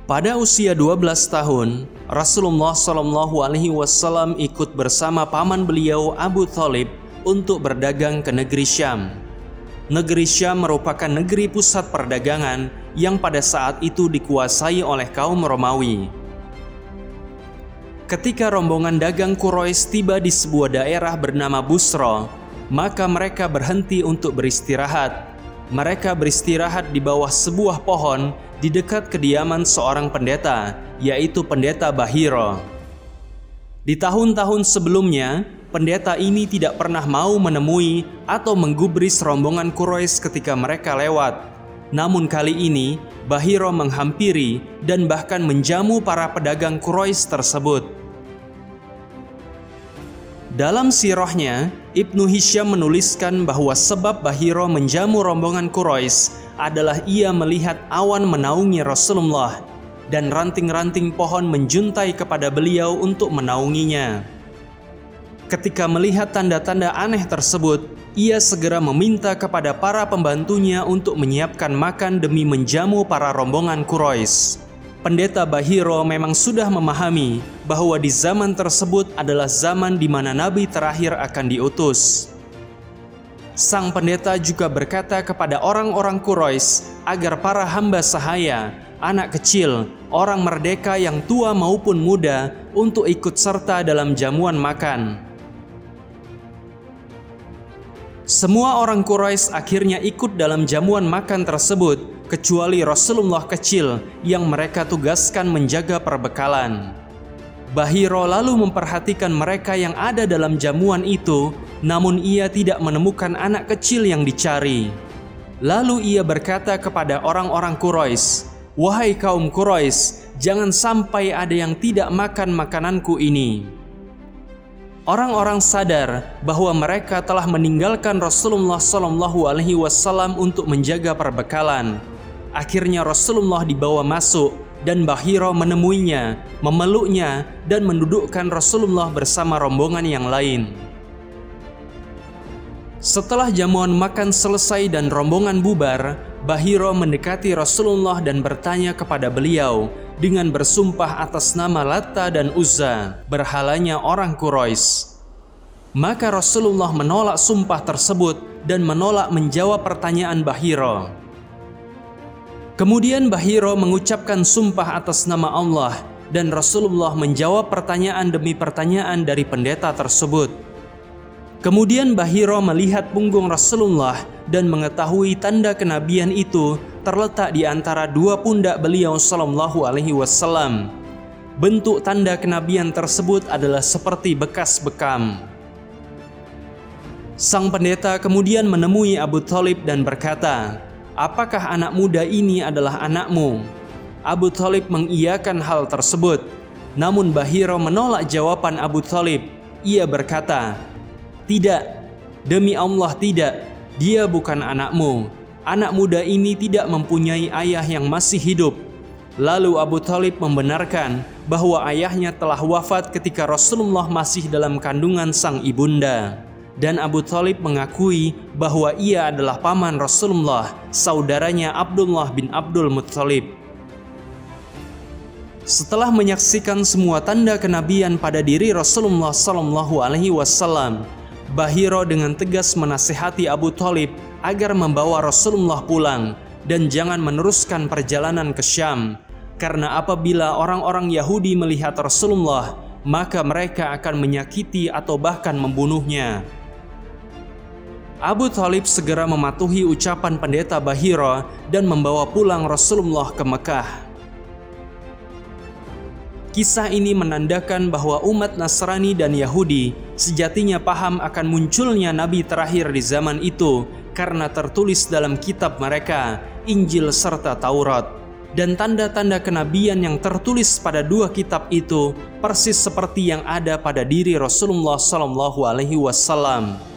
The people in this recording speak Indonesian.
Pada usia 12 tahun, Rasulullah SAW ikut bersama paman beliau Abu Thalib untuk berdagang ke negeri Syam. Negeri Syam merupakan negeri pusat perdagangan yang pada saat itu dikuasai oleh kaum Romawi. Ketika rombongan dagang Quraisy tiba di sebuah daerah bernama Busra, maka mereka berhenti untuk beristirahat. Mereka beristirahat di bawah sebuah pohon di dekat kediaman seorang pendeta, yaitu pendeta Bahira. Di tahun-tahun sebelumnya, pendeta ini tidak pernah mau menemui atau menggubris rombongan Quraisy ketika mereka lewat. Namun kali ini, Bahira menghampiri dan bahkan menjamu para pedagang Quraisy tersebut. Dalam sirahnya, Ibnu Hisham menuliskan bahwa sebab Bahira menjamu rombongan Quraisy adalah ia melihat awan menaungi Rasulullah dan ranting-ranting pohon menjuntai kepada beliau untuk menaunginya. Ketika melihat tanda-tanda aneh tersebut, ia segera meminta kepada para pembantunya untuk menyiapkan makan demi menjamu para rombongan Quraisy. Pendeta Bahira memang sudah memahami bahwa di zaman tersebut adalah zaman di mana Nabi terakhir akan diutus. Sang pendeta juga berkata kepada orang-orang Quraisy agar para hamba sahaya, anak kecil, orang merdeka yang tua maupun muda untuk ikut serta dalam jamuan makan. Semua orang Quraisy akhirnya ikut dalam jamuan makan tersebut, kecuali Rasulullah kecil yang mereka tugaskan menjaga perbekalan. Bahira lalu memperhatikan mereka yang ada dalam jamuan itu, namun ia tidak menemukan anak kecil yang dicari. Lalu ia berkata kepada orang-orang Quraisy, "Wahai kaum Quraisy, jangan sampai ada yang tidak makan makananku ini." Orang-orang sadar bahwa mereka telah meninggalkan Rasulullah SAW untuk menjaga perbekalan. Akhirnya Rasulullah dibawa masuk dan Bahira menemuinya, memeluknya dan mendudukkan Rasulullah bersama rombongan yang lain. Setelah jamuan makan selesai dan rombongan bubar, Bahira mendekati Rasulullah dan bertanya kepada beliau dengan bersumpah atas nama Latta dan Uzza, berhalanya orang Quraisy. Maka Rasulullah menolak sumpah tersebut dan menolak menjawab pertanyaan Bahira. Kemudian Bahira mengucapkan sumpah atas nama Allah dan Rasulullah menjawab pertanyaan demi pertanyaan dari pendeta tersebut. Kemudian Bahira melihat punggung Rasulullah dan mengetahui tanda kenabian itu terletak di antara dua pundak beliau SAW. Bentuk tanda kenabian tersebut adalah seperti bekas bekam. Sang pendeta kemudian menemui Abu Thalib dan berkata, "Apakah anak muda ini adalah anakmu?" Abu Thalib mengiyakan hal tersebut. Namun Bahira menolak jawaban Abu Thalib. Ia berkata, "Tidak, demi Allah tidak, dia bukan anakmu. Anak muda ini tidak mempunyai ayah yang masih hidup." Lalu Abu Thalib membenarkan bahwa ayahnya telah wafat ketika Rasulullah masih dalam kandungan sang ibunda. Dan Abu Thalib mengakui bahwa ia adalah paman Rasulullah, saudaranya Abdullah bin Abdul Muttalib. Setelah menyaksikan semua tanda kenabian pada diri Rasulullah SAW, Bahira dengan tegas menasihati Abu Thalib agar membawa Rasulullah pulang dan jangan meneruskan perjalanan ke Syam, karena apabila orang-orang Yahudi melihat Rasulullah, maka mereka akan menyakiti atau bahkan membunuhnya. Abu Thalib segera mematuhi ucapan pendeta Bahira dan membawa pulang Rasulullah ke Mekah. Kisah ini menandakan bahwa umat Nasrani dan Yahudi sejatinya paham akan munculnya Nabi terakhir di zaman itu karena tertulis dalam kitab mereka, Injil serta Taurat. Dan tanda-tanda kenabian yang tertulis pada dua kitab itu persis seperti yang ada pada diri Rasulullah SAW.